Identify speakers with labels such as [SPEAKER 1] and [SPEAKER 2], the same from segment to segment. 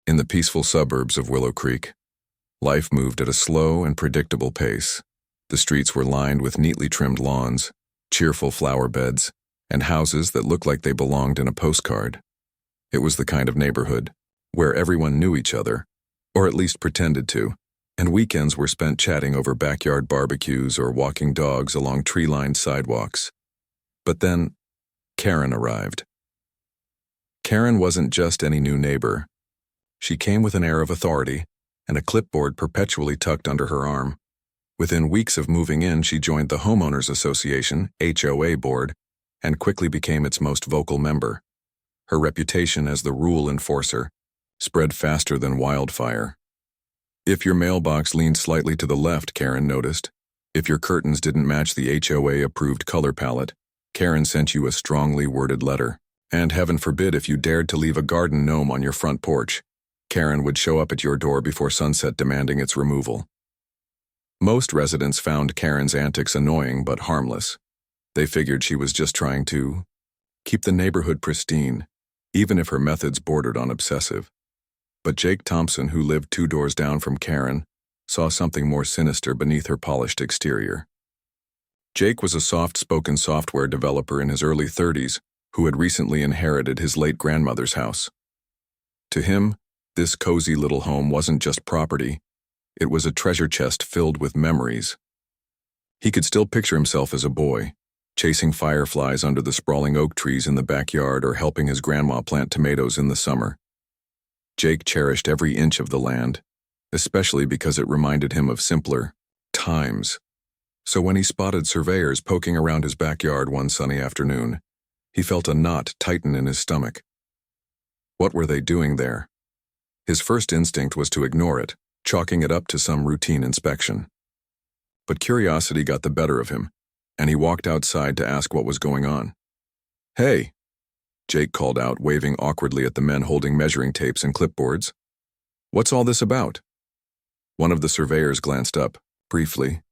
[SPEAKER 1] In the peaceful suburbs of Willow Creek, life moved at a slow and predictable pace. The streets were lined with neatly trimmed lawns, cheerful flower beds, and houses that looked like they belonged in a postcard. It was the kind of neighborhood where everyone knew each other, or at least pretended to, and weekends were spent chatting over backyard barbecues or walking dogs along tree-lined sidewalks. But then, Karen arrived. Karen wasn't just any new neighbor. She came with an air of authority and a clipboard perpetually tucked under her arm. Within weeks of moving in, she joined the Homeowners Association, HOA board, and quickly became its most vocal member. Her reputation as the rule enforcer spread faster than wildfire. If your mailbox leaned slightly to the left, Karen noticed. If your curtains didn't match the HOA-approved color palette, Karen sent you a strongly worded letter. And heaven forbid if you dared to leave a garden gnome on your front porch, Karen would show up at your door before sunset demanding its removal. Most residents found Karen's antics annoying but harmless. They figured she was just trying to keep the neighborhood pristine, even if her methods bordered on obsessive. But Jake Thompson, who lived 2 doors down from Karen, saw something more sinister beneath her polished exterior. Jake was a soft-spoken software developer in his early 30s who had recently inherited his late grandmother's house. To him, this cozy little home wasn't just property. It was a treasure chest filled with memories. He could still picture himself as a boy, chasing fireflies under the sprawling oak trees in the backyard or helping his grandma plant tomatoes in the summer. Jake cherished every inch of the land, especially because it reminded him of simpler times. So when he spotted surveyors poking around his backyard one sunny afternoon, he felt a knot tighten in his stomach. What were they doing there? His first instinct was to ignore it, chalking it up to some routine inspection. But curiosity got the better of him, and he walked outside to ask what was going on. "Hey," Jake called out, waving awkwardly at the men holding measuring tapes and clipboards. "What's all this about?" One of the surveyors glanced up, briefly.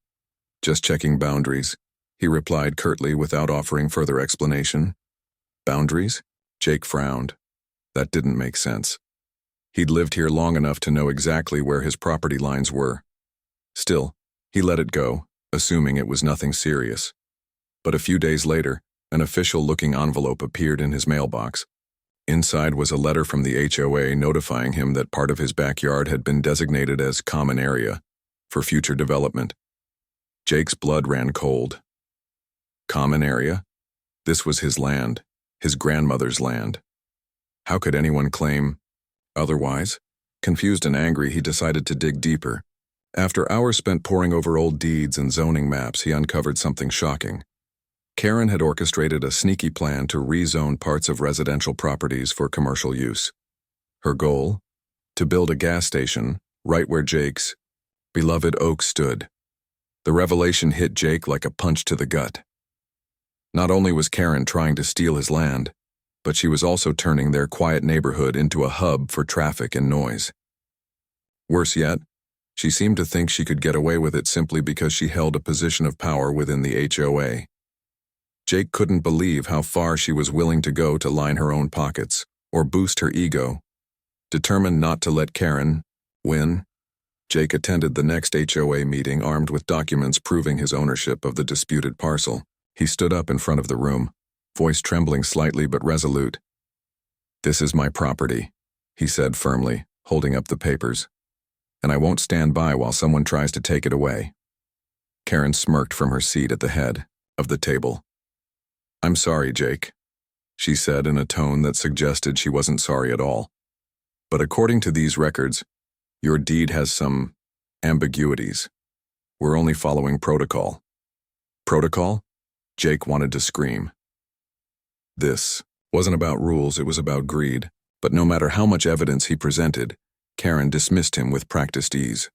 [SPEAKER 1] "Just checking boundaries," he replied curtly without offering further explanation. Boundaries? Jake frowned. That didn't make sense. He'd lived here long enough to know exactly where his property lines were. Still, he let it go, assuming it was nothing serious. But a few days later, an official-looking envelope appeared in his mailbox. Inside was a letter from the HOA notifying him that part of his backyard had been designated as common area for future development. Jake's blood ran cold. Common area? This was his land, his grandmother's land. How could anyone claim otherwise? Confused and angry, he decided to dig deeper. After hours spent poring over old deeds and zoning maps, he uncovered something shocking. Karen had orchestrated a sneaky plan to rezone parts of residential properties for commercial use. Her goal? To build a gas station right where Jake's beloved oak stood. The revelation hit Jake like a punch to the gut. Not only was Karen trying to steal his land, but she was also turning their quiet neighborhood into a hub for traffic and noise. Worse yet, she seemed to think she could get away with it simply because she held a position of power within the HOA. Jake couldn't believe how far she was willing to go to line her own pockets or boost her ego. Determined not to let Karen win, Jake attended the next HOA meeting armed with documents proving his ownership of the disputed parcel. He stood up in front of the room, voice trembling slightly but resolute. "This is my property," he said firmly, holding up the papers. "And I won't stand by while someone tries to take it away." Karen smirked from her seat at the head of the table. "I'm sorry, Jake," she said in a tone that suggested she wasn't sorry at all. "But according to these records, your deed has some ambiguities. We're only following protocol." "Protocol?" Jake wanted to scream. This wasn't about rules, it was about greed. But no matter how much evidence he presented, Karen dismissed him with practiced ease.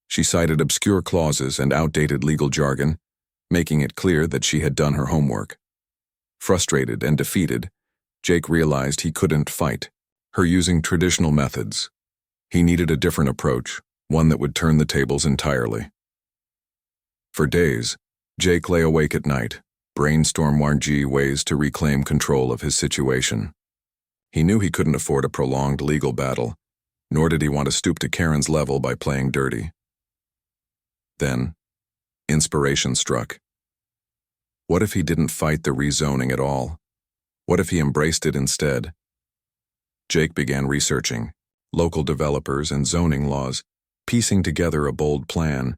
[SPEAKER 1] She cited obscure clauses and outdated legal jargon, making it clear that she had done her homework. Frustrated and defeated, Jake realized he couldn't fight her using traditional methods. He needed a different approach, one that would turn the tables entirely. For days, Jake lay awake at night, brainstorming ways to reclaim control of his situation. He knew he couldn't afford a prolonged legal battle, nor did he want to stoop to Karen's level by playing dirty. Then, inspiration struck. What if he didn't fight the rezoning at all? What if he embraced it instead? Jake began researching local developers and zoning laws, piecing together a bold plan.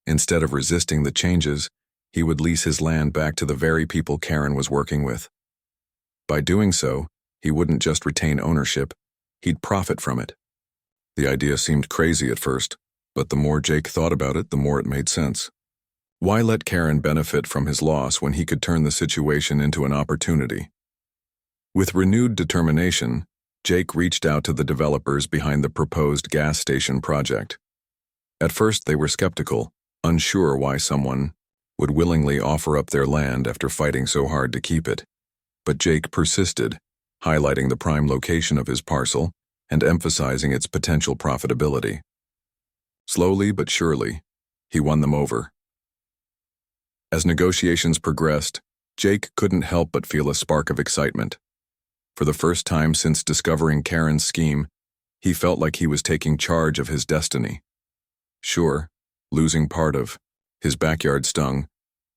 [SPEAKER 1] Instead of resisting the changes, he would lease his land back to the very people Karen was working with. By doing so, he wouldn't just retain ownership, he'd profit from it. The idea seemed crazy at first, but the more Jake thought about it, the more it made sense. Why let Karen benefit from his loss when he could turn the situation into an opportunity? With renewed determination, Jake reached out to the developers behind the proposed gas station project. At first, they were skeptical, unsure why someone would willingly offer up their land after fighting so hard to keep it. But Jake persisted, highlighting the prime location of his parcel and emphasizing its potential profitability. Slowly but surely, he won them over. As negotiations progressed, Jake couldn't help but feel a spark of excitement. For the first time since discovering Karen's scheme, he felt like he was taking charge of his destiny. Sure, losing part of his backyard stung,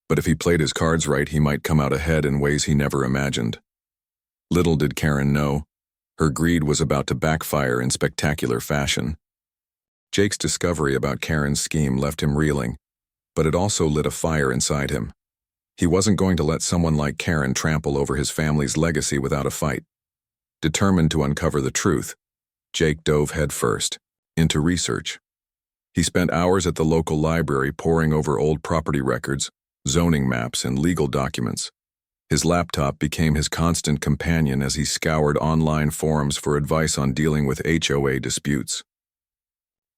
[SPEAKER 1] but if he played his cards right, he might come out ahead in ways he never imagined. Little did Karen know, her greed was about to backfire in spectacular fashion. Jake's discovery about Karen's scheme left him reeling, but it also lit a fire inside him. He wasn't going to let someone like Karen trample over his family's legacy without a fight. Determined to uncover the truth, Jake dove headfirst into research. He spent hours at the local library poring over old property records, zoning maps, and legal documents. His laptop became his constant companion as he scoured online forums for advice on dealing with HOA disputes.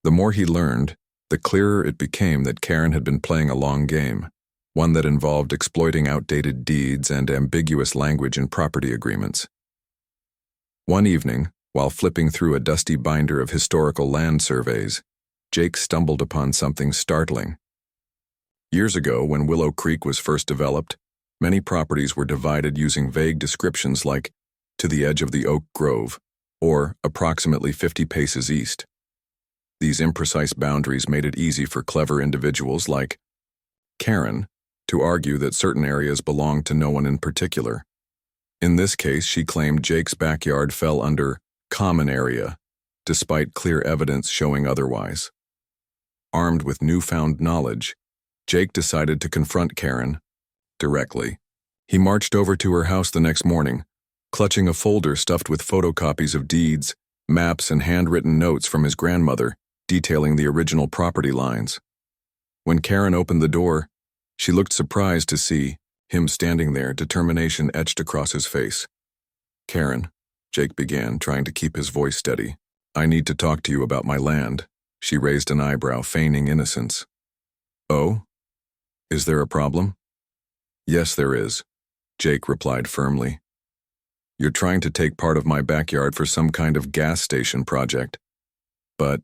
[SPEAKER 1] The more he learned, the clearer it became that Karen had been playing a long game, one that involved exploiting outdated deeds and ambiguous language in property agreements. One evening, while flipping through a dusty binder of historical land surveys, Jake stumbled upon something startling. Years ago, when Willow Creek was first developed, many properties were divided using vague descriptions like, "to the edge of the oak grove," or "approximately 50 paces east." These imprecise boundaries made it easy for clever individuals like Karen to argue that certain areas belonged to no one in particular. In this case, she claimed Jake's backyard fell under common area, despite clear evidence showing otherwise. Armed with newfound knowledge, Jake decided to confront Karen directly. He marched over to her house the next morning, clutching a folder stuffed with photocopies of deeds, maps, and handwritten notes from his grandmother detailing the original property lines. When Karen opened the door, she looked surprised to see him standing there, determination etched across his face. "Karen," Jake began, trying to keep his voice steady, "I need to talk to you about my land." She raised an eyebrow, feigning innocence. "Oh? Is there a problem?" "Yes, there is," Jake replied firmly. "You're trying to take part of my backyard for some kind of gas station project. But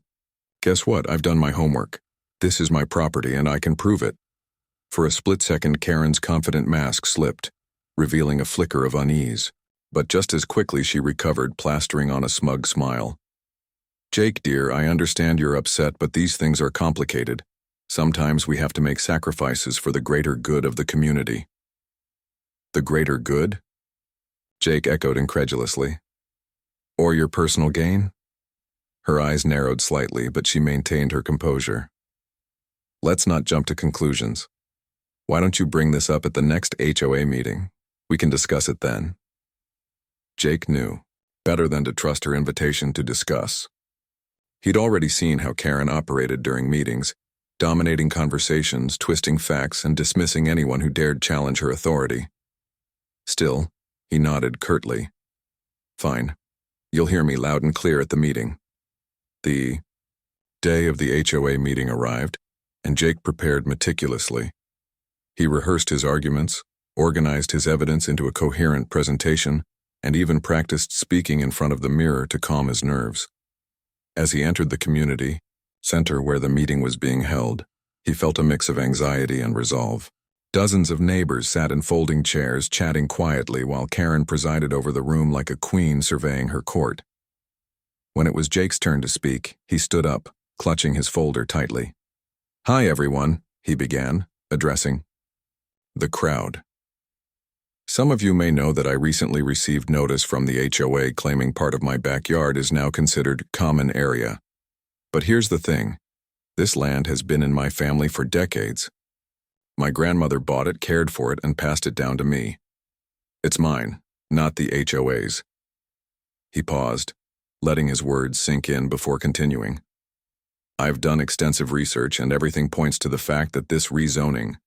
[SPEAKER 1] guess what? I've done my homework. This is my property and I can prove it." For a split second, Karen's confident mask slipped, revealing a flicker of unease. But just as quickly she recovered, plastering on a smug smile. "Jake, dear, I understand you're upset, but these things are complicated. Sometimes we have to make sacrifices for the greater good of the community." "The greater good?" Jake echoed incredulously. "Or your personal gain?" Her eyes narrowed slightly, but she maintained her composure. "Let's not jump to conclusions. Why don't you bring this up at the next HOA meeting? We can discuss it then." Jake knew better than to trust her invitation to discuss. He'd already seen how Karen operated during meetings, dominating conversations, twisting facts, and dismissing anyone who dared challenge her authority. Still, he nodded curtly. "Fine. You'll hear me loud and clear at the meeting." The day of the HOA meeting arrived, and Jake prepared meticulously. He rehearsed his arguments, organized his evidence into a coherent presentation, and even practiced speaking in front of the mirror to calm his nerves. As he entered the community center where the meeting was being held, he felt a mix of anxiety and resolve. Dozens of neighbors sat in folding chairs, chatting quietly while Karen presided over the room like a queen surveying her court. When it was Jake's turn to speak, he stood up, clutching his folder tightly. "Hi, everyone," he began, addressing the crowd. "Some of you may know that I recently received notice from the HOA claiming part of my backyard is now considered common area. But here's the thing. This land has been in my family for decades. My grandmother bought it, cared for it, and passed it down to me. It's mine, not the HOA's." He paused, letting his words sink in before continuing. "I've done extensive research, and everything points to the fact that this rezoning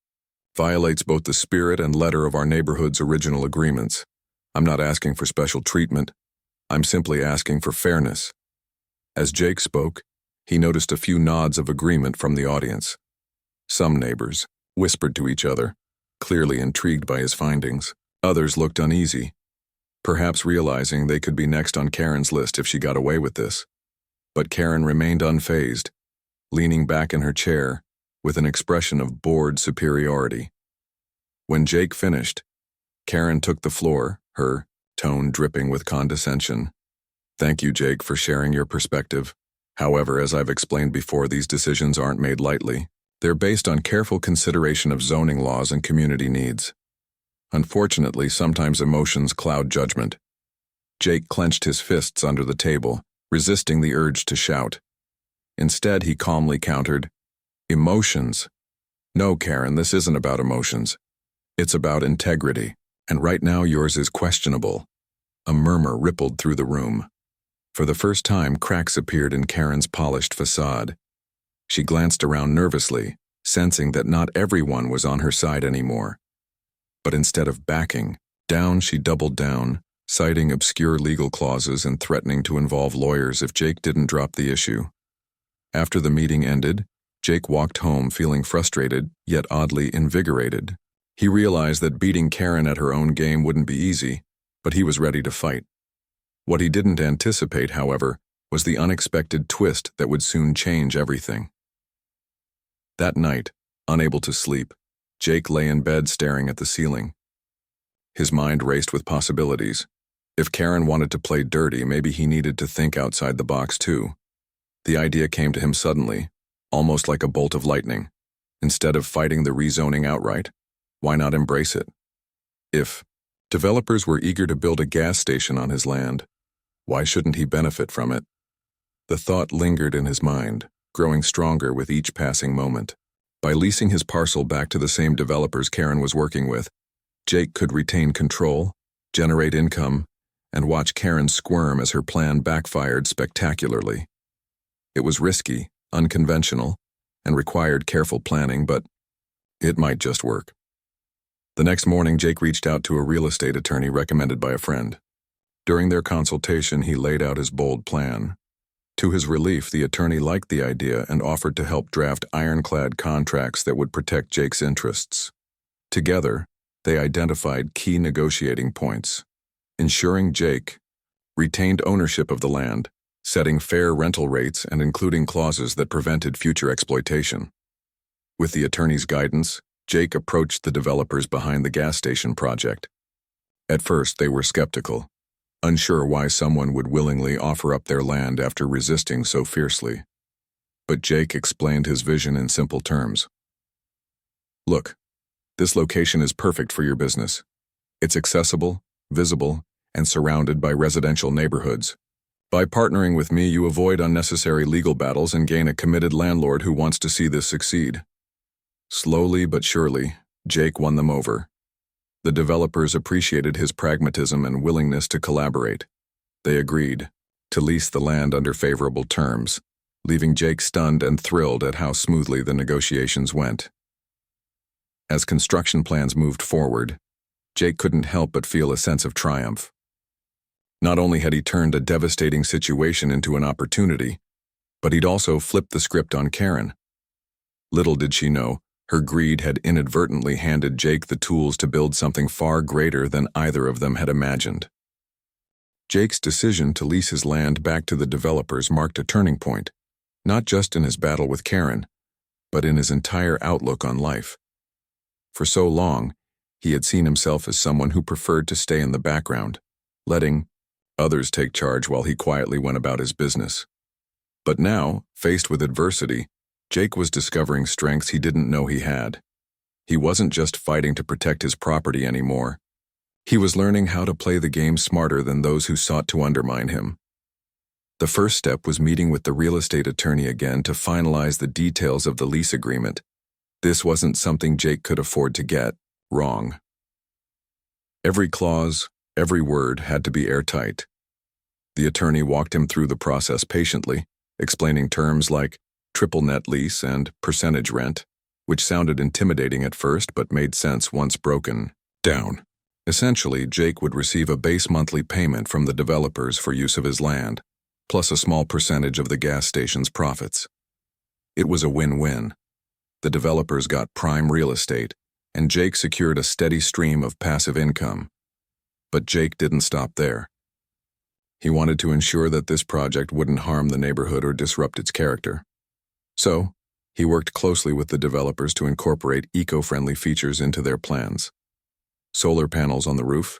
[SPEAKER 1] violates both the spirit and letter of our neighborhood's original agreements. I'm not asking for special treatment. I'm simply asking for fairness." As Jake spoke, he noticed a few nods of agreement from the audience. Some neighbors whispered to each other, clearly intrigued by his findings. Others looked uneasy, perhaps realizing they could be next on Karen's list if she got away with this. But Karen remained unfazed, leaning back in her chair with an expression of bored superiority. When Jake finished, Karen took the floor, her tone dripping with condescension. "Thank you, Jake, for sharing your perspective. However, as I've explained before, these decisions aren't made lightly. They're based on careful consideration of zoning laws and community needs. Unfortunately, sometimes emotions cloud judgment." Jake clenched his fists under the table, resisting the urge to shout. Instead, he calmly countered, "Emotions? No, Karen, this isn't about emotions. It's about integrity, and right now yours is questionable." A murmur rippled through the room. For the first time, cracks appeared in Karen's polished facade. She glanced around nervously, sensing that not everyone was on her side anymore. But instead of backing down, she doubled down, citing obscure legal clauses and threatening to involve lawyers if Jake didn't drop the issue. After the meeting ended, Jake walked home feeling frustrated, yet oddly invigorated. He realized that beating Karen at her own game wouldn't be easy, but he was ready to fight. What he didn't anticipate, however, was the unexpected twist that would soon change everything. That night, unable to sleep, Jake lay in bed staring at the ceiling. His mind raced with possibilities. If Karen wanted to play dirty, maybe he needed to think outside the box too. The idea came to him suddenly, almost like a bolt of lightning. Instead of fighting the rezoning outright, why not embrace it? If developers were eager to build a gas station on his land, why shouldn't he benefit from it? The thought lingered in his mind, growing stronger with each passing moment. By leasing his parcel back to the same developers Karen was working with, Jake could retain control, generate income, and watch Karen squirm as her plan backfired spectacularly. It was risky, unconventional, and required careful planning, but it might just work. The next morning, Jake reached out to a real estate attorney recommended by a friend. During their consultation, he laid out his bold plan. To his relief, the attorney liked the idea and offered to help draft ironclad contracts that would protect Jake's interests. Together, they identified key negotiating points, ensuring Jake retained ownership of the land, setting fair rental rates and including clauses that prevented future exploitation. With the attorney's guidance, Jake approached the developers behind the gas station project. At first, they were skeptical, unsure why someone would willingly offer up their land after resisting so fiercely. But Jake explained his vision in simple terms. "Look, this location is perfect for your business. It's accessible, visible, and surrounded by residential neighborhoods. By partnering with me, you avoid unnecessary legal battles and gain a committed landlord who wants to see this succeed." Slowly but surely, Jake won them over. The developers appreciated his pragmatism and willingness to collaborate. They agreed to lease the land under favorable terms, leaving Jake stunned and thrilled at how smoothly the negotiations went. As construction plans moved forward, Jake couldn't help but feel a sense of triumph. Not only had he turned a devastating situation into an opportunity, but he'd also flipped the script on Karen. Little did she know, her greed had inadvertently handed Jake the tools to build something far greater than either of them had imagined. Jake's decision to lease his land back to the developers marked a turning point, not just in his battle with Karen, but in his entire outlook on life. For so long, he had seen himself as someone who preferred to stay in the background, letting others take charge while he quietly went about his business. But now, faced with adversity, Jake was discovering strengths he didn't know he had. He wasn't just fighting to protect his property anymore. He was learning how to play the game smarter than those who sought to undermine him. The first step was meeting with the real estate attorney again to finalize the details of the lease agreement. This wasn't something Jake could afford to get wrong. Every clause, every word had to be airtight. The attorney walked him through the process patiently, explaining terms like triple net lease and percentage rent, which sounded intimidating at first but made sense once broken down. Essentially, Jake would receive a base monthly payment from the developers for use of his land, plus a small percentage of the gas station's profits. It was a win-win. The developers got prime real estate, and Jake secured a steady stream of passive income. But Jake didn't stop there. He wanted to ensure that this project wouldn't harm the neighborhood or disrupt its character. So, he worked closely with the developers to incorporate eco-friendly features into their plans. Solar panels on the roof,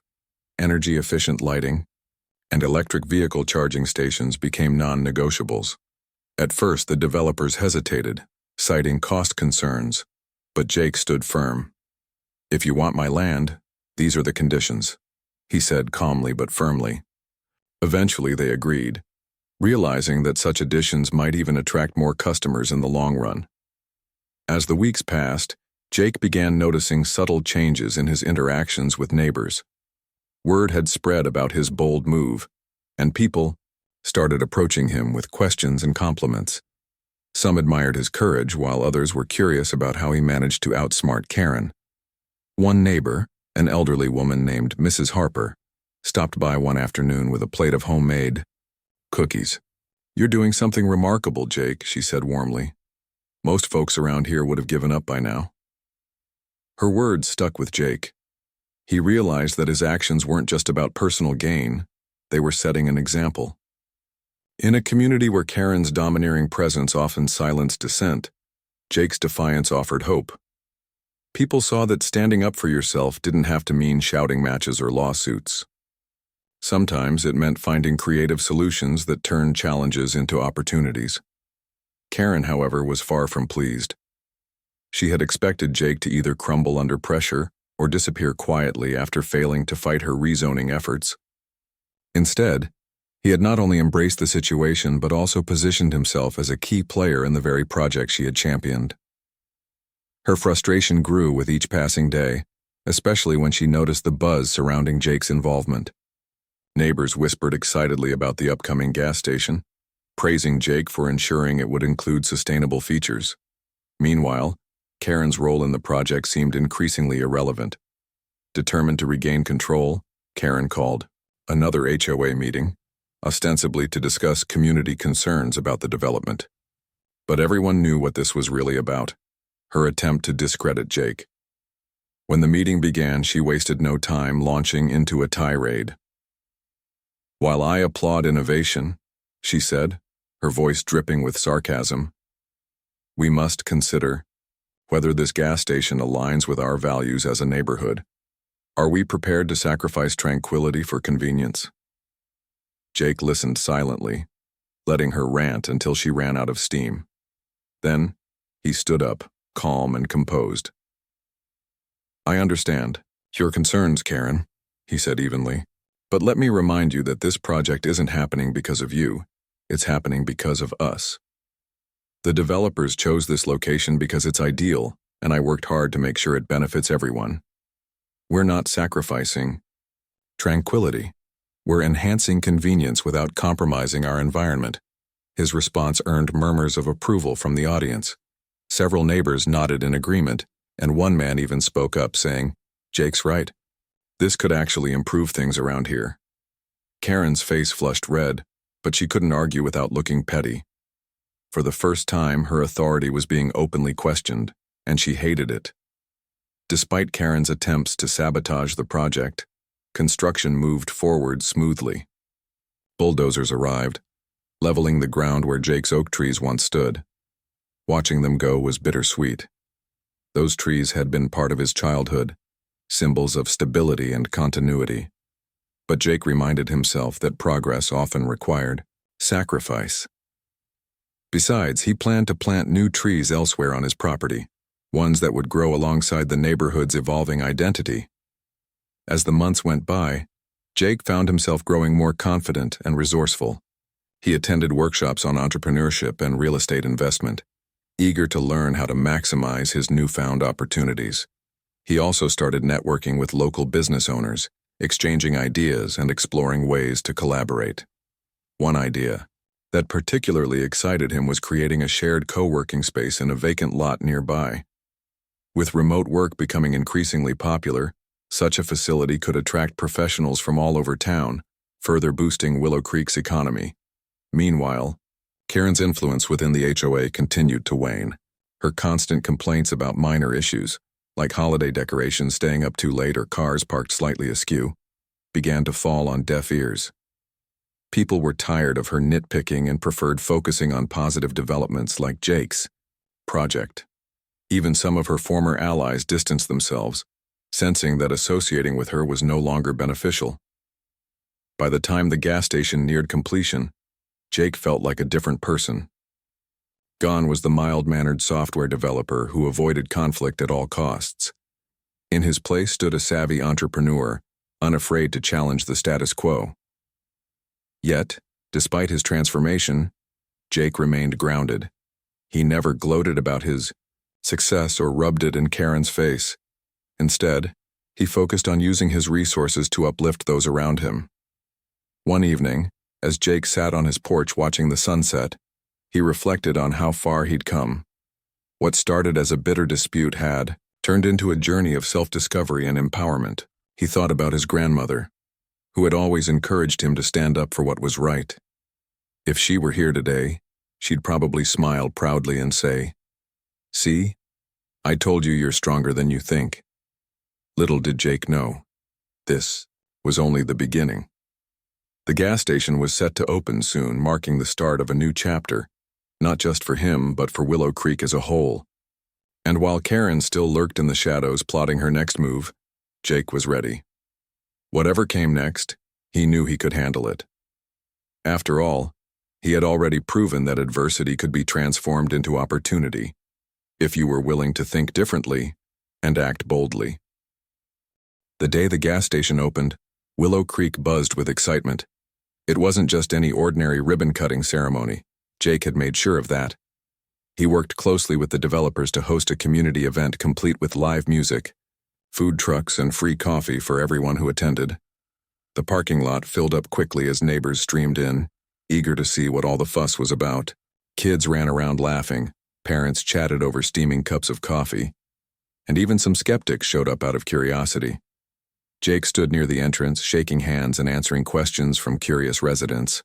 [SPEAKER 1] energy-efficient lighting, and electric vehicle charging stations became non-negotiables. At first, the developers hesitated, citing cost concerns, but Jake stood firm. "If you want my land, these are the conditions," he said calmly but firmly. Eventually, they agreed, realizing that such additions might even attract more customers in the long run. As the weeks passed, Jake began noticing subtle changes in his interactions with neighbors. Word had spread about his bold move, and people started approaching him with questions and compliments. Some admired his courage, while others were curious about how he managed to outsmart Karen. One neighbor, an elderly woman named Mrs. Harper, stopped by one afternoon with a plate of homemade cookies. "You're doing something remarkable, Jake," she said warmly. "Most folks around here would have given up by now." Her words stuck with Jake. He realized that his actions weren't just about personal gain, they were setting an example. In a community where Karen's domineering presence often silenced dissent, Jake's defiance offered hope. People saw that standing up for yourself didn't have to mean shouting matches or lawsuits. Sometimes it meant finding creative solutions that turned challenges into opportunities. Karen, however, was far from pleased. She had expected Jake to either crumble under pressure or disappear quietly after failing to fight her rezoning efforts. Instead, he had not only embraced the situation but also positioned himself as a key player in the very project she had championed. Her frustration grew with each passing day, especially when she noticed the buzz surrounding Jake's involvement. Neighbors whispered excitedly about the upcoming gas station, praising Jake for ensuring it would include sustainable features. Meanwhile, Karen's role in the project seemed increasingly irrelevant. Determined to regain control, Karen called another HOA meeting, ostensibly to discuss community concerns about the development. But everyone knew what this was really about, her attempt to discredit Jake. When the meeting began, she wasted no time launching into a tirade. "While I applaud innovation," she said, her voice dripping with sarcasm, "we must consider whether this gas station aligns with our values as a neighborhood. Are we prepared to sacrifice tranquility for convenience?" Jake listened silently, letting her rant until she ran out of steam. Then, he stood up, calm and composed. "I understand your concerns, Karen," he said evenly. "But let me remind you that this project isn't happening because of you, it's happening because of us. The developers chose this location because it's ideal, and I worked hard to make sure it benefits everyone. We're not sacrificing tranquility. We're enhancing convenience without compromising our environment." His response earned murmurs of approval from the audience. Several neighbors nodded in agreement, and one man even spoke up, saying, "Jake's right. This could actually improve things around here." Karen's face flushed red, but she couldn't argue without looking petty. For the first time, her authority was being openly questioned, and she hated it. Despite Karen's attempts to sabotage the project, construction moved forward smoothly. Bulldozers arrived, leveling the ground where Jake's oak trees once stood. Watching them go was bittersweet. Those trees had been part of his childhood, symbols of stability and continuity. But Jake reminded himself that progress often required sacrifice. Besides, he planned to plant new trees elsewhere on his property, ones that would grow alongside the neighborhood's evolving identity. As the months went by, Jake found himself growing more confident and resourceful. He attended workshops on entrepreneurship and real estate investment, eager to learn how to maximize his newfound opportunities. He also started networking with local business owners, exchanging ideas and exploring ways to collaborate. One idea that particularly excited him was creating a shared co-working space in a vacant lot nearby. With remote work becoming increasingly popular, such a facility could attract professionals from all over town, further boosting Willow Creek's economy. Meanwhile, Karen's influence within the HOA continued to wane. Her constant complaints about minor issues, like holiday decorations staying up too late or cars parked slightly askew, began to fall on deaf ears. People were tired of her nitpicking and preferred focusing on positive developments like Jake's project. Even some of her former allies distanced themselves, sensing that associating with her was no longer beneficial. By the time the gas station neared completion, Jake felt like a different person. Gone was the mild-mannered software developer who avoided conflict at all costs. In his place stood a savvy entrepreneur, unafraid to challenge the status quo. Yet, despite his transformation, Jake remained grounded. He never gloated about his success or rubbed it in Karen's face. Instead, he focused on using his resources to uplift those around him. One evening, as Jake sat on his porch watching the sunset, he reflected on how far he'd come. What started as a bitter dispute had turned into a journey of self-discovery and empowerment. He thought about his grandmother, who had always encouraged him to stand up for what was right. If she were here today, she'd probably smile proudly and say, "See, I told you you're stronger than you think." Little did Jake know, this was only the beginning. The gas station was set to open soon, marking the start of a new chapter, not just for him, but for Willow Creek as a whole. And while Karen still lurked in the shadows plotting her next move, Jake was ready. Whatever came next, he knew he could handle it. After all, he had already proven that adversity could be transformed into opportunity, if you were willing to think differently and act boldly. The day the gas station opened, Willow Creek buzzed with excitement. It wasn't just any ordinary ribbon-cutting ceremony. Jake had made sure of that. He worked closely with the developers to host a community event complete with live music, food trucks, and free coffee for everyone who attended. The parking lot filled up quickly as neighbors streamed in, eager to see what all the fuss was about. Kids ran around laughing, parents chatted over steaming cups of coffee, and even some skeptics showed up out of curiosity. Jake stood near the entrance, shaking hands and answering questions from curious residents.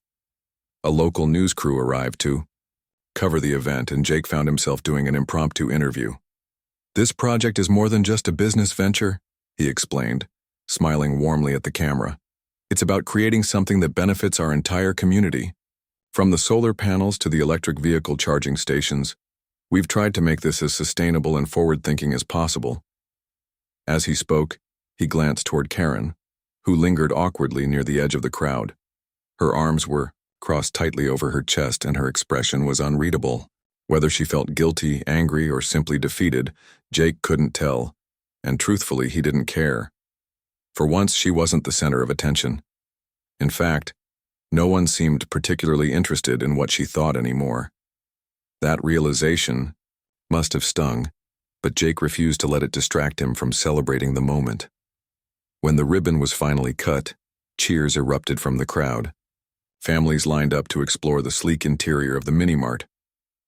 [SPEAKER 1] A local news crew arrived to cover the event, and Jake found himself doing an impromptu interview. "This project is more than just a business venture," he explained, smiling warmly at the camera. "It's about creating something that benefits our entire community. From the solar panels to the electric vehicle charging stations, we've tried to make this as sustainable and forward-thinking as possible." As he spoke, he glanced toward Karen, who lingered awkwardly near the edge of the crowd. Her arms were crossed tightly over her chest, and her expression was unreadable. Whether she felt guilty, angry, or simply defeated, Jake couldn't tell, and truthfully, he didn't care. For once, she wasn't the center of attention. In fact, no one seemed particularly interested in what she thought anymore. That realization must have stung, but Jake refused to let it distract him from celebrating the moment. When the ribbon was finally cut, cheers erupted from the crowd. Families lined up to explore the sleek interior of the mini-mart,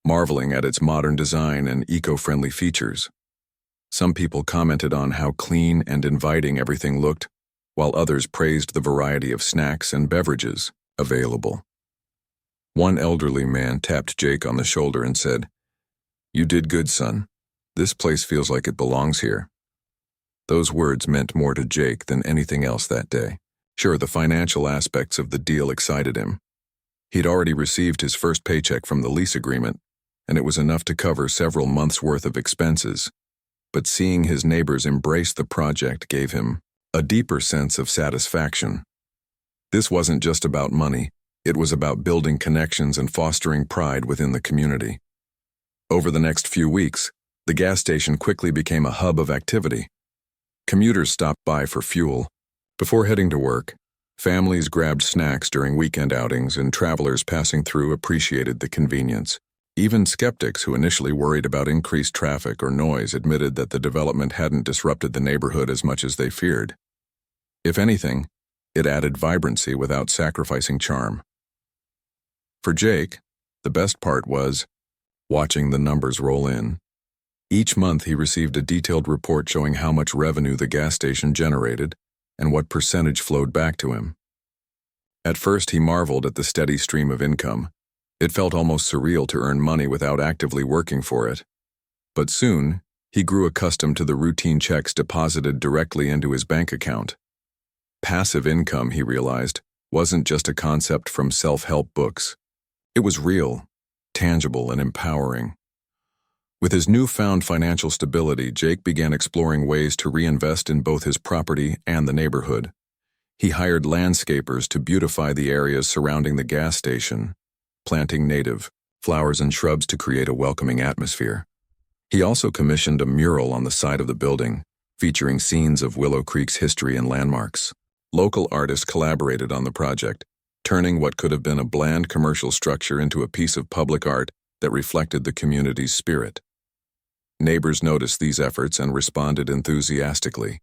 [SPEAKER 1] marveling at its modern design and eco-friendly features. Some people commented on how clean and inviting everything looked, while others praised the variety of snacks and beverages available. One elderly man tapped Jake on the shoulder and said, "You did good, son. This place feels like it belongs here." Those words meant more to Jake than anything else that day. Sure, the financial aspects of the deal excited him. He'd already received his first paycheck from the lease agreement, and it was enough to cover several months' worth of expenses. But seeing his neighbors embrace the project gave him a deeper sense of satisfaction. This wasn't just about money. It was about building connections and fostering pride within the community. Over the next few weeks, the gas station quickly became a hub of activity. Commuters stopped by for fuel. Before heading to work, families grabbed snacks during weekend outings, and travelers passing through appreciated the convenience. Even skeptics who initially worried about increased traffic or noise admitted that the development hadn't disrupted the neighborhood as much as they feared. If anything, it added vibrancy without sacrificing charm. For Jake, the best part was watching the numbers roll in. Each month he received a detailed report showing how much revenue the gas station generated and what percentage flowed back to him. At first he marveled at the steady stream of income. It felt almost surreal to earn money without actively working for it. But soon, he grew accustomed to the routine checks deposited directly into his bank account. Passive income, he realized, wasn't just a concept from self-help books. It was real, tangible, and empowering. With his newfound financial stability, Jake began exploring ways to reinvest in both his property and the neighborhood. He hired landscapers to beautify the areas surrounding the gas station, planting native flowers and shrubs to create a welcoming atmosphere. He also commissioned a mural on the side of the building, featuring scenes of Willow Creek's history and landmarks. Local artists collaborated on the project, turning what could have been a bland commercial structure into a piece of public art that reflected the community's spirit. Neighbors noticed these efforts and responded enthusiastically.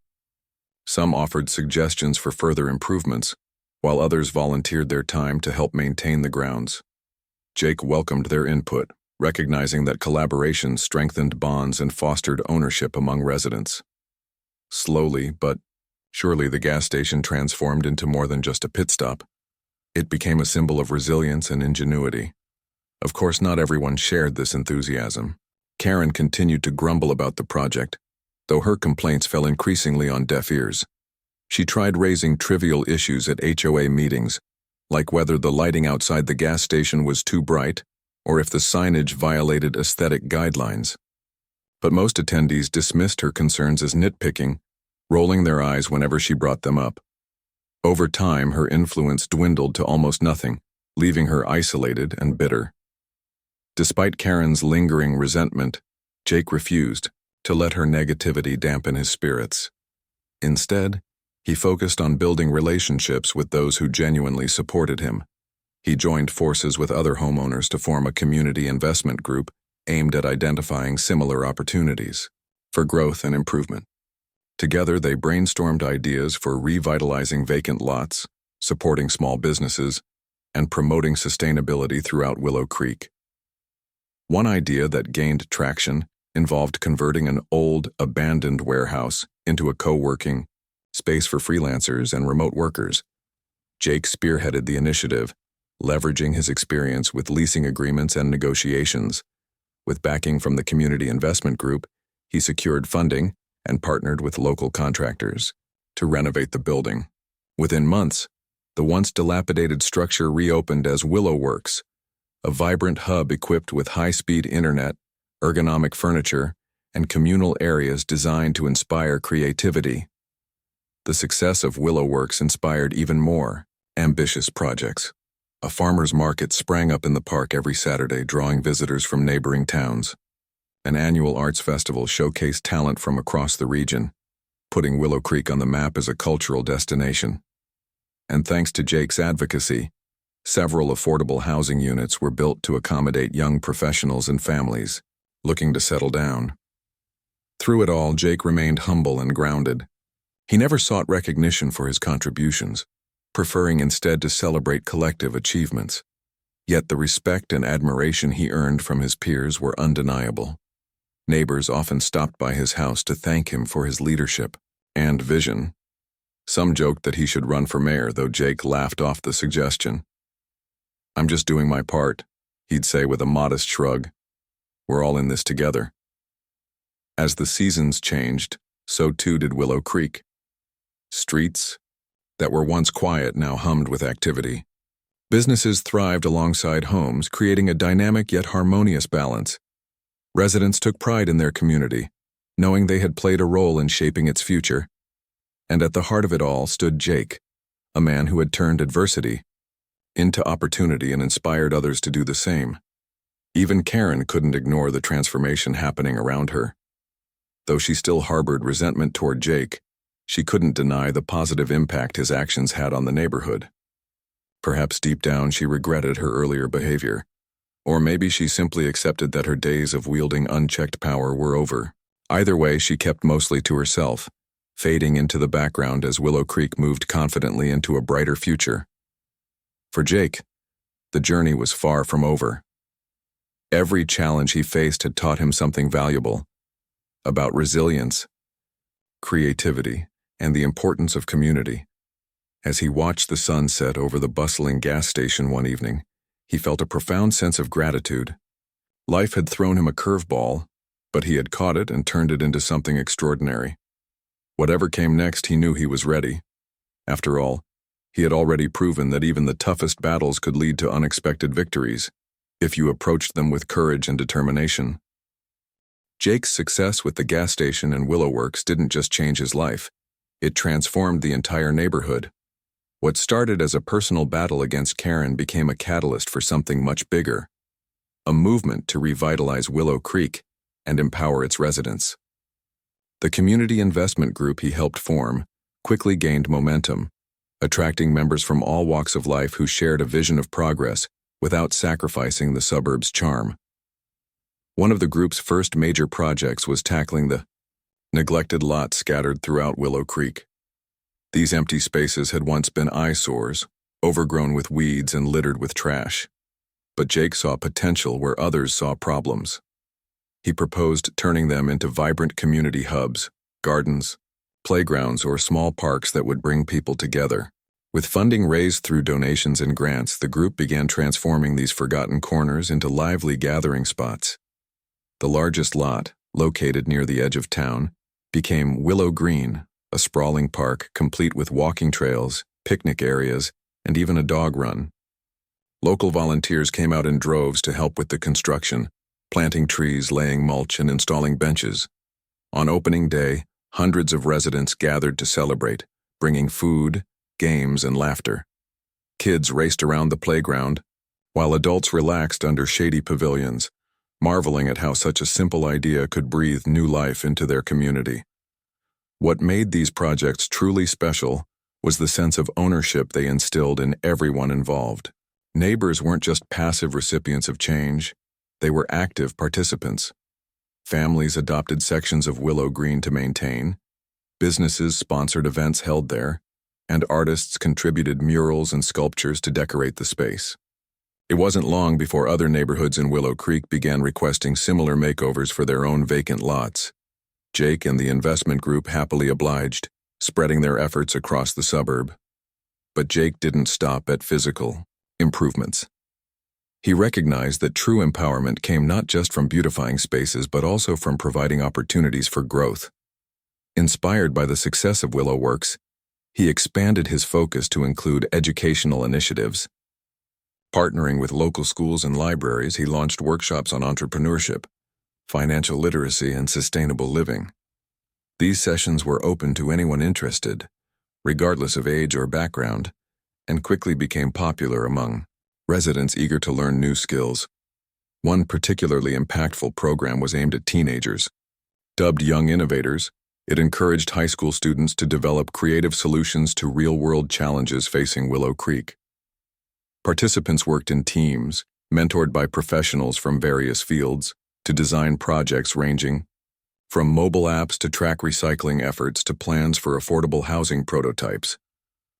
[SPEAKER 1] Some offered suggestions for further improvements, while others volunteered their time to help maintain the grounds. Jake welcomed their input, recognizing that collaboration strengthened bonds and fostered ownership among residents. Slowly, but surely, the gas station transformed into more than just a pit stop. It became a symbol of resilience and ingenuity. Of course, not everyone shared this enthusiasm. Karen continued to grumble about the project, though her complaints fell increasingly on deaf ears. She tried raising trivial issues at HOA meetings, like whether the lighting outside the gas station was too bright or if the signage violated aesthetic guidelines. But most attendees dismissed her concerns as nitpicking, rolling their eyes whenever she brought them up. Over time, her influence dwindled to almost nothing, leaving her isolated and bitter. Despite Karen's lingering resentment, Jake refused to let her negativity dampen his spirits. Instead, he focused on building relationships with those who genuinely supported him. He joined forces with other homeowners to form a community investment group aimed at identifying similar opportunities for growth and improvement. Together, they brainstormed ideas for revitalizing vacant lots, supporting small businesses, and promoting sustainability throughout Willow Creek. One idea that gained traction involved converting an old, abandoned warehouse into a co-working space for freelancers and remote workers. Jake spearheaded the initiative, leveraging his experience with leasing agreements and negotiations. With backing from the community investment group, he secured funding and partnered with local contractors to renovate the building. Within months, the once dilapidated structure reopened as Willow Works, a vibrant hub equipped with high-speed internet, ergonomic furniture, and communal areas designed to inspire creativity. The success of Willow Works inspired even more ambitious projects. A farmer's market sprang up in the park every Saturday, drawing visitors from neighboring towns. An annual arts festival showcased talent from across the region, putting Willow Creek on the map as a cultural destination. And thanks to Jake's advocacy, several affordable housing units were built to accommodate young professionals and families looking to settle down. Through it all, Jake remained humble and grounded. He never sought recognition for his contributions, preferring instead to celebrate collective achievements. Yet the respect and admiration he earned from his peers were undeniable. Neighbors often stopped by his house to thank him for his leadership and vision. Some joked that he should run for mayor, though Jake laughed off the suggestion. "I'm just doing my part," he'd say with a modest shrug. "We're all in this together." As the seasons changed, so too did Willow Creek. Streets that were once quiet now hummed with activity. Businesses thrived alongside homes, creating a dynamic yet harmonious balance. Residents took pride in their community, knowing they had played a role in shaping its future. And at the heart of it all stood Jake, a man who had turned adversity into opportunity and inspired others to do the same. Even Karen couldn't ignore the transformation happening around her. Though she still harbored resentment toward Jake, she couldn't deny the positive impact his actions had on the neighborhood. Perhaps deep down she regretted her earlier behavior, or maybe she simply accepted that her days of wielding unchecked power were over. Either way, she kept mostly to herself, fading into the background as Willow Creek moved confidently into a brighter future. For Jake, the journey was far from over. Every challenge he faced had taught him something valuable about resilience, creativity, and the importance of community. As he watched the sun set over the bustling gas station one evening, he felt a profound sense of gratitude. Life had thrown him a curveball, but he had caught it and turned it into something extraordinary. Whatever came next, he knew he was ready. After all, he had already proven that even the toughest battles could lead to unexpected victories, if you approached them with courage and determination. Jake's success with the gas station and Willow Works didn't just change his life, it transformed the entire neighborhood. What started as a personal battle against Karen became a catalyst for something much bigger, a movement to revitalize Willow Creek and empower its residents. The community investment group he helped form quickly gained momentum, attracting members from all walks of life who shared a vision of progress without sacrificing the suburb's charm. One of the group's first major projects was tackling the neglected lots scattered throughout Willow Creek. These empty spaces had once been eyesores, overgrown with weeds and littered with trash. But Jake saw potential where others saw problems. He proposed turning them into vibrant community hubs, gardens, playgrounds, or small parks that would bring people together. With funding raised through donations and grants, the group began transforming these forgotten corners into lively gathering spots. The largest lot, located near the edge of town, became Willow Green, a sprawling park complete with walking trails, picnic areas, and even a dog run. Local volunteers came out in droves to help with the construction, planting trees, laying mulch, and installing benches. On opening day, hundreds of residents gathered to celebrate, bringing food, games, and laughter. Kids raced around the playground, while adults relaxed under shady pavilions, marveling at how such a simple idea could breathe new life into their community. What made these projects truly special was the sense of ownership they instilled in everyone involved. Neighbors weren't just passive recipients of change, they were active participants. Families adopted sections of Willow Green to maintain, businesses sponsored events held there, and artists contributed murals and sculptures to decorate the space. It wasn't long before other neighborhoods in Willow Creek began requesting similar makeovers for their own vacant lots. Jake and the investment group happily obliged, spreading their efforts across the suburb. But Jake didn't stop at physical improvements. He recognized that true empowerment came not just from beautifying spaces but also from providing opportunities for growth. Inspired by the success of Willow Works, he expanded his focus to include educational initiatives. Partnering with local schools and libraries, he launched workshops on entrepreneurship, financial literacy, and sustainable living. These sessions were open to anyone interested, regardless of age or background, and quickly became popular among residents eager to learn new skills. One particularly impactful program was aimed at teenagers. Dubbed Young Innovators, it encouraged high school students to develop creative solutions to real-world challenges facing Willow Creek. Participants worked in teams, mentored by professionals from various fields, to design projects ranging from mobile apps to track recycling efforts to plans for affordable housing prototypes.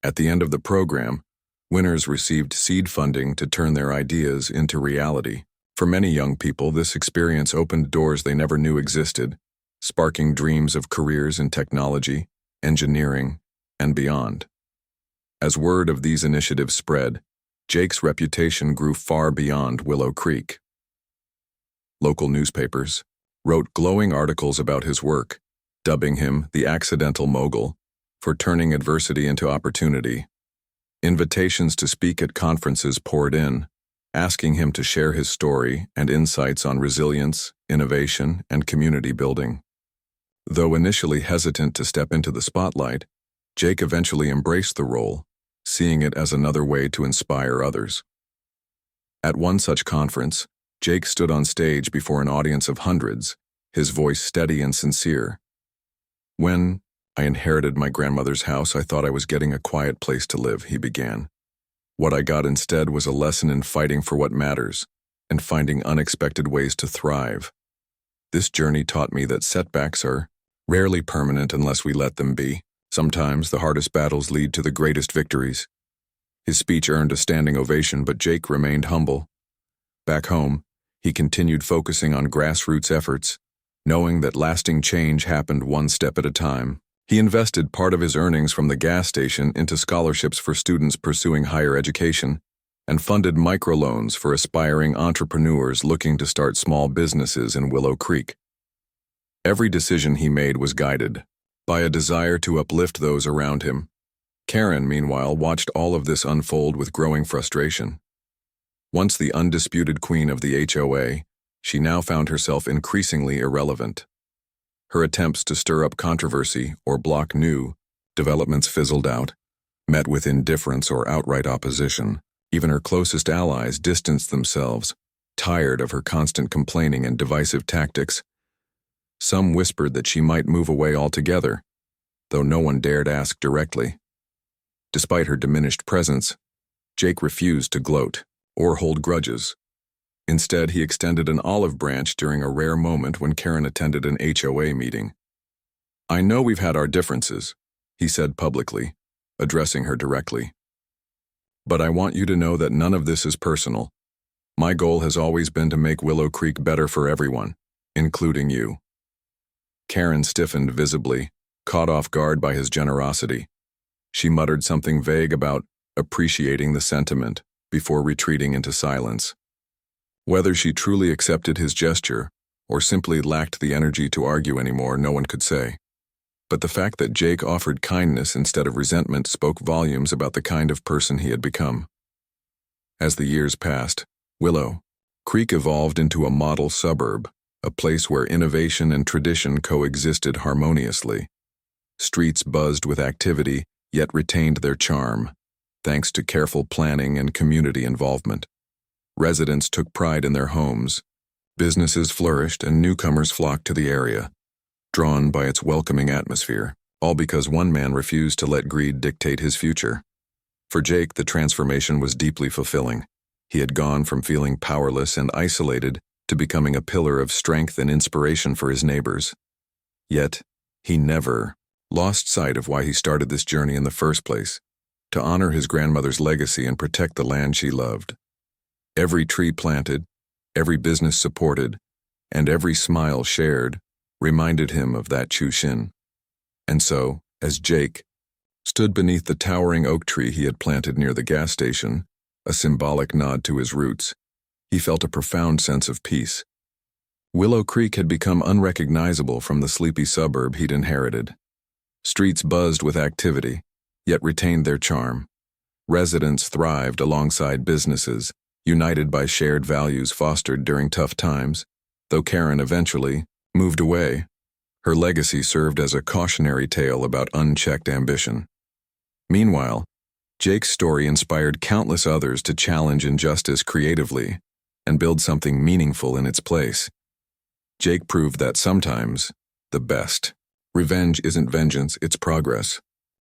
[SPEAKER 1] At the end of the program, winners received seed funding to turn their ideas into reality. For many young people, this experience opened doors they never knew existed, sparking dreams of careers in technology, engineering, and beyond. As word of these initiatives spread, Jake's reputation grew far beyond Willow Creek. Local newspapers wrote glowing articles about his work, dubbing him the accidental mogul for turning adversity into opportunity. Invitations to speak at conferences poured in, asking him to share his story and insights on resilience, innovation, and community building. Though initially hesitant to step into the spotlight, Jake eventually embraced the role, seeing it as another way to inspire others. At one such conference, Jake stood on stage before an audience of hundreds, his voice steady and sincere. "When I inherited my grandmother's house, I thought I was getting a quiet place to live," he began. "What I got instead was a lesson in fighting for what matters and finding unexpected ways to thrive. This journey taught me that setbacks are rarely permanent unless we let them be. Sometimes the hardest battles lead to the greatest victories." His speech earned a standing ovation, but Jake remained humble. Back home, he continued focusing on grassroots efforts, knowing that lasting change happened one step at a time. He invested part of his earnings from the gas station into scholarships for students pursuing higher education and funded microloans for aspiring entrepreneurs looking to start small businesses in Willow Creek. Every decision he made was guided by a desire to uplift those around him. Karen, meanwhile, watched all of this unfold with growing frustration. Once the undisputed queen of the HOA, she now found herself increasingly irrelevant. Her attempts to stir up controversy or block new developments fizzled out, met with indifference or outright opposition. Even her closest allies distanced themselves, tired of her constant complaining and divisive tactics. Some whispered that she might move away altogether, though no one dared ask directly. Despite her diminished presence, Jake refused to gloat or hold grudges. Instead, he extended an olive branch during a rare moment when Karen attended an HOA meeting. "I know we've had our differences," he said publicly, addressing her directly. "But I want you to know that none of this is personal. My goal has always been to make Willow Creek better for everyone, including you." Karen stiffened visibly, caught off guard by his generosity. She muttered something vague about appreciating the sentiment before retreating into silence. Whether she truly accepted his gesture or simply lacked the energy to argue anymore, no one could say. But the fact that Jake offered kindness instead of resentment spoke volumes about the kind of person he had become. As the years passed, Willow Creek evolved into a model suburb, a place where innovation and tradition coexisted harmoniously. Streets buzzed with activity, yet retained their charm, thanks to careful planning and community involvement. Residents took pride in their homes, businesses flourished, and newcomers flocked to the area, drawn by its welcoming atmosphere, all because one man refused to let greed dictate his future. For Jake, the transformation was deeply fulfilling. He had gone from feeling powerless and isolated to becoming a pillar of strength and inspiration for his neighbors. Yet, he never lost sight of why he started this journey in the first place: to honor his grandmother's legacy and protect the land she loved. Every tree planted, every business supported, and every smile shared reminded him of that Chushin. And so, as Jake stood beneath the towering oak tree he had planted near the gas station, a symbolic nod to his roots, he felt a profound sense of peace. Willow Creek had become unrecognizable from the sleepy suburb he'd inherited. Streets buzzed with activity, yet retained their charm. Residents thrived alongside businesses, united by shared values fostered during tough times. Though Karen eventually moved away, her legacy served as a cautionary tale about unchecked ambition. Meanwhile, Jake's story inspired countless others to challenge injustice creatively and build something meaningful in its place. Jake proved that sometimes the best revenge isn't vengeance, it's progress.